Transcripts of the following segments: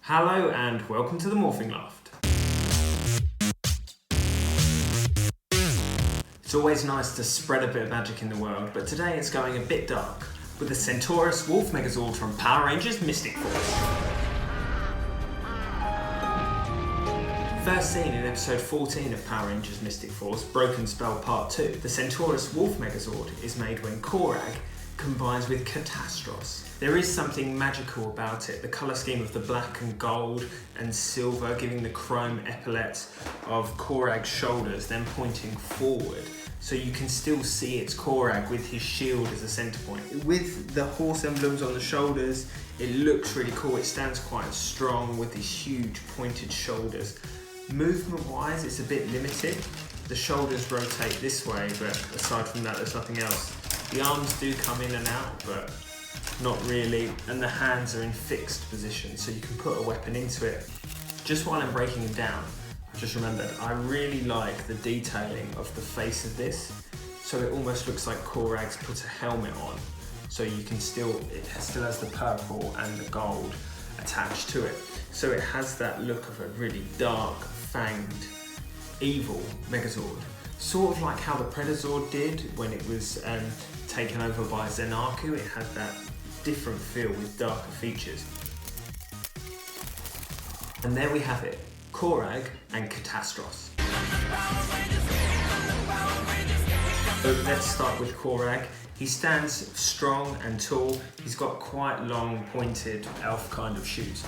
Hello and welcome to the Morphin Loft. It's always nice to spread a bit of magic in the world, but today it's going a bit dark with the Centaurus Wolf Megazord from Power Rangers Mystic Force. First seen in episode 14 of Power Rangers Mystic Force, Broken Spell Part 2, the Centaurus Wolf Megazord is made when Korag combines with Catastros. There is something magical about it, the colour scheme of the black and gold and silver giving the chrome epaulets of Korag's shoulders then pointing forward, so you can still see it's Korag with his shield as a centre point. With the horse emblems on the shoulders, it looks really cool. It stands quite strong with these huge pointed shoulders. Movement wise it's a bit limited. The shoulders rotate this way, but aside from that there's nothing else. The arms do come in and out, but not really, and the hands are in fixed position, so you can put a weapon into it. Just while I'm breaking him down, I just remembered I really like the detailing of the face of this, so it almost looks like Korag's put a helmet on, so you can it still has the purple and the gold attached to it. So it has that look of a really dark, fanged, evil Megazord. Sort of like how the Predazord did when it was taken over by Zenaku. It had that different feel with darker features. And there we have it, Korag and Catastros. So let's start with Korag. He stands strong and tall. He's got quite long, pointed elf kind of shoes.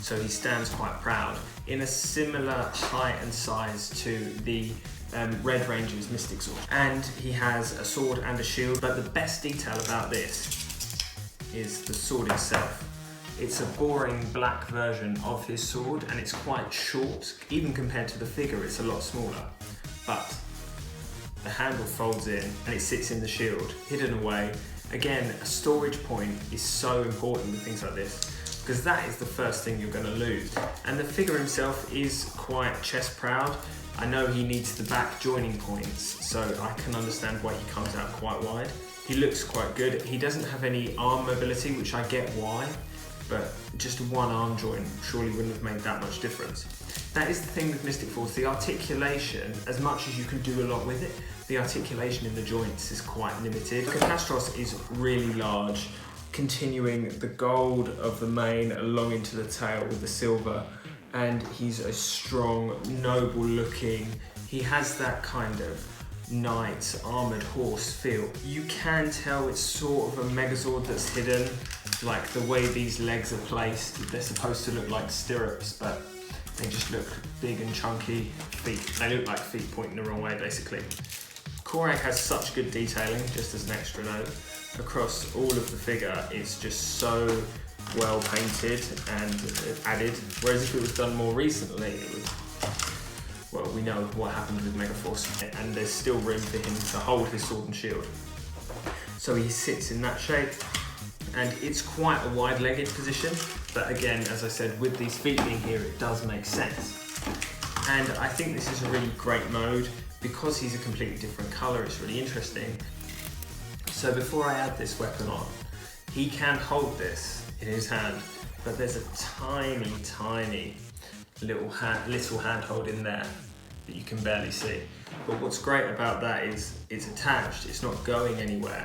So he stands quite proud, in a similar height and size to the Red Ranger's Mystic Sword. And he has a sword and a shield, but the best detail about this is the sword itself. It's a boring black version of his sword and it's quite short. Even compared to the figure, it's a lot smaller. But the handle folds in and it sits in the shield, hidden away. Again, a storage point is so important with things like this, because that is the first thing you're going to lose. And the figure himself is quite chest proud. I know he needs the back joining points, so I can understand why he comes out quite wide. He looks quite good. He doesn't have any arm mobility, which I get why, but just one arm joint surely wouldn't have made that much difference. That is the thing with Mystic Force, the articulation, as much as you can do a lot with it, the articulation in the joints is quite limited. Catastros is really large, continuing the gold of the mane along into the tail with the silver, and he's a strong, noble looking, he has that kind of knight, armoured horse feel. You can tell it's sort of a Megazord that's hidden, like the way these legs are placed. They're supposed to look like stirrups, but they just look big and chunky. Feet, they look like feet pointing the wrong way basically. Korag has such good detailing, just as an extra note. Across all of the figure, it's just so well painted and added, whereas if it was done more recently, it would, well, we know what happened with Megaforce, and there's still room for him to hold his sword and shield. So he sits in that shape, and it's quite a wide-legged position, but again, as I said, with these feet being here, it does make sense. And I think this is a really great mode, because he's a completely different colour, it's really interesting. So before I add this weapon on, he can hold this in his hand, but there's a tiny, tiny little handhold in there that you can barely see. But what's great about that is it's attached, it's not going anywhere.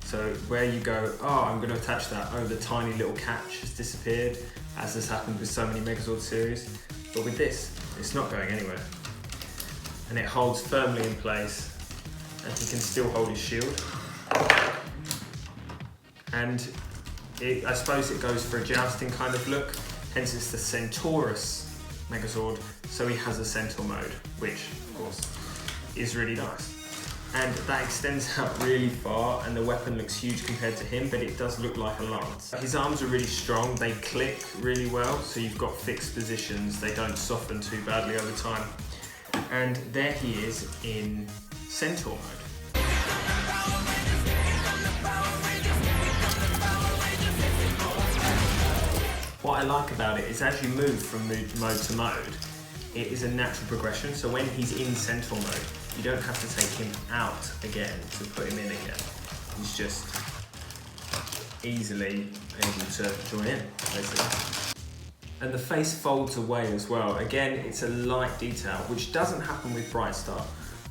So where you go, oh, I'm going to attach that, oh, the tiny little catch has disappeared, as has happened with so many Megazord series. But with this, it's not going anywhere. And it holds firmly in place, and he can still hold his shield. And I suppose it goes for a jousting kind of look, hence it's the Centaurus Megazord, so he has a centaur mode, which of course is really nice. And that extends out really far, and the weapon looks huge compared to him, but it does look like a lance. His arms are really strong, they click really well, so you've got fixed positions, they don't soften too badly over time. And there he is in centaur mode. What I like about it is as you move from mode to mode, it is a natural progression. So when he's in centaur mode, you don't have to take him out again to put him in again. He's just easily able to join in, basically. And the face folds away as well. Again, it's a light detail, which doesn't happen with Bright Star,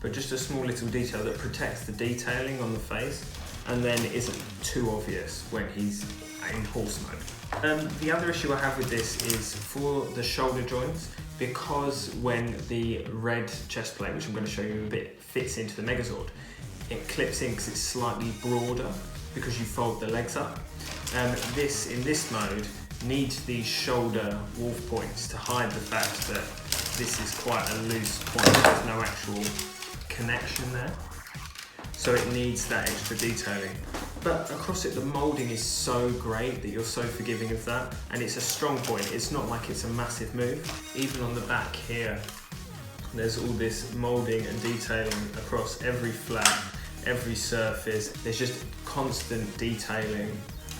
but just a small little detail that protects the detailing on the face and then isn't too obvious when he's in horse mode. The other issue I have with this is for the shoulder joints, because when the red chest plate, which I'm going to show you in a bit, fits into the Megazord, it clips in because it's slightly broader because you fold the legs up. This, in this mode, needs these shoulder wolf points to hide the fact that this is quite a loose point. There's no actual connection there. So it needs that extra detailing. But across it, the moulding is so great that you're so forgiving of that. And it's a strong point. It's not like it's a massive move. Even on the back here, there's all this moulding and detailing across every flap, every surface. There's just constant detailing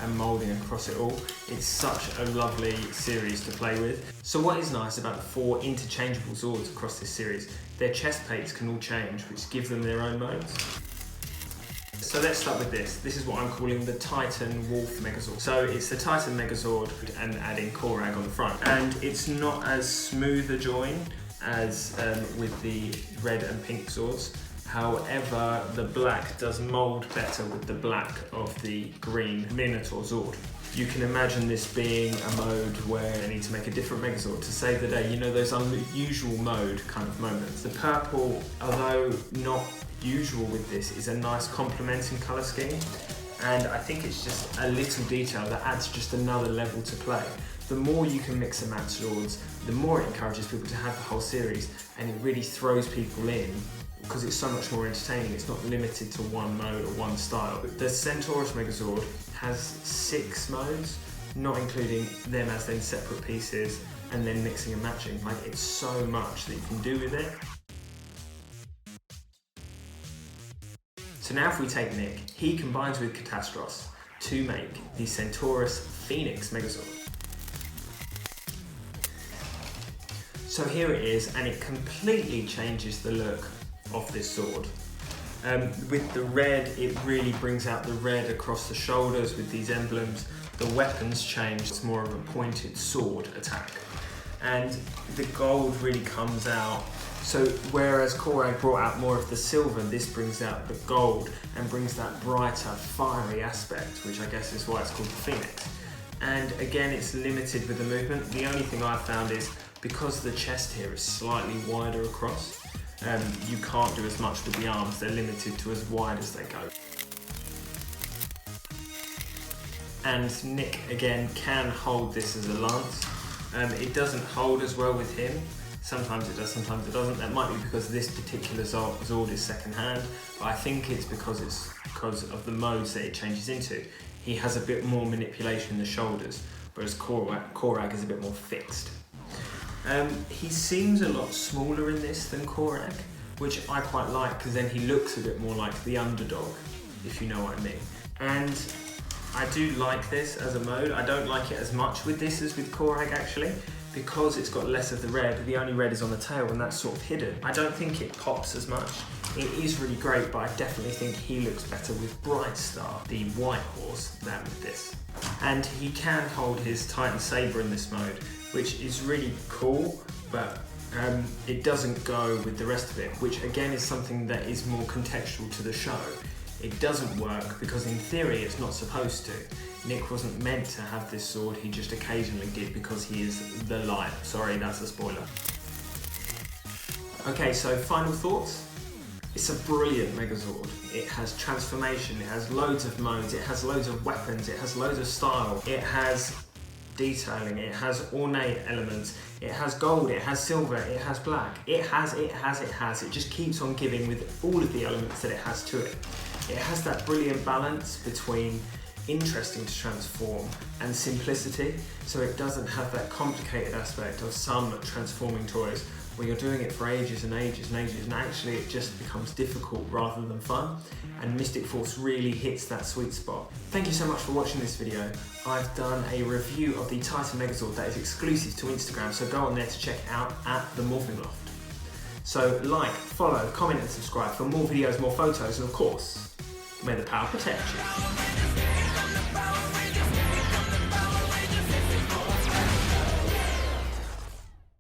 and moulding across it all. It's such a lovely series to play with. So what is nice about the 4 interchangeable Zords across this series, their chest plates can all change, which gives them their own modes. So let's start with this. This is what I'm calling the Titan Wolf Megazord. So it's the Titan Megazord and adding Korag on the front. And it's not as smooth a join as with the red and pink Zords. However, the black does mould better with the black of the green Minotaur Zord. You can imagine this being a mode where they need to make a different Megazord to save the day. You know, those unusual mode kind of moments. The purple, although not usual with this, is a nice complementing colour scheme. And I think it's just a little detail that adds just another level to play. The more you can mix and match Zords, the more it encourages people to have the whole series, and it really throws people in because it's so much more entertaining. It's not limited to one mode or one style. The Centaurus Megazord has 6 modes, not including them as then separate pieces and then mixing and matching. Like, it's so much that you can do with it. So now if we take Nick, he combines with Catastros to make the Centaurus Phoenix Megazord. So here it is, and it completely changes the look of this sword. With the red, it really brings out the red across the shoulders with these emblems. The weapons change, it's more of a pointed sword attack. And the gold really comes out. So whereas Korag brought out more of the silver, this brings out the gold and brings that brighter, fiery aspect, which I guess is why it's called the Phoenix. And again, it's limited with the movement. The only thing I've found is because the chest here is slightly wider across, you can't do as much with the arms. They're limited to as wide as they go. And Nick, again, can hold this as a lance. It doesn't hold as well with him. Sometimes it does, sometimes it doesn't. That might be because this particular Zord is second hand, but I think it's because of the modes that it changes into. He has a bit more manipulation in the shoulders, whereas Korag is a bit more fixed. He seems a lot smaller in this than Korag, which I quite like because then he looks a bit more like the underdog, if you know what I mean. And I do like this as a mode. I don't like it as much with this as with Korag actually, because it's got less of the red. The only red is on the tail and that's sort of hidden. I don't think it pops as much. It is really great, but I definitely think he looks better with Bright Star, the white horse, than with this. And he can hold his Titan Saber in this mode, which is really cool, but it doesn't go with the rest of it, which again is something that is more contextual to the show. It doesn't work because in theory it's not supposed to. Nick wasn't meant to have this sword, he just occasionally did because he is the light. Sorry, that's a spoiler. Okay, so final thoughts. It's a brilliant Megazord. It has transformation, it has loads of modes, it has loads of weapons, it has loads of style, it has detailing, it has ornate elements, it has gold, it has silver, it has black, it has, it just keeps on giving with all of the elements that it has to it. It has that brilliant balance between interesting to transform and simplicity, so it doesn't have that complicated aspect of some transforming toys where you're doing it for ages and ages and ages, and actually it just becomes difficult rather than fun, and Mystic Force really hits that sweet spot. Thank you so much for watching this video. I've done a review of the Titan Megazord that is exclusive to Instagram, so go on there to check out at the Morphin Loft. So like, follow, comment and subscribe for more videos, more photos, and of course, may the power protect you.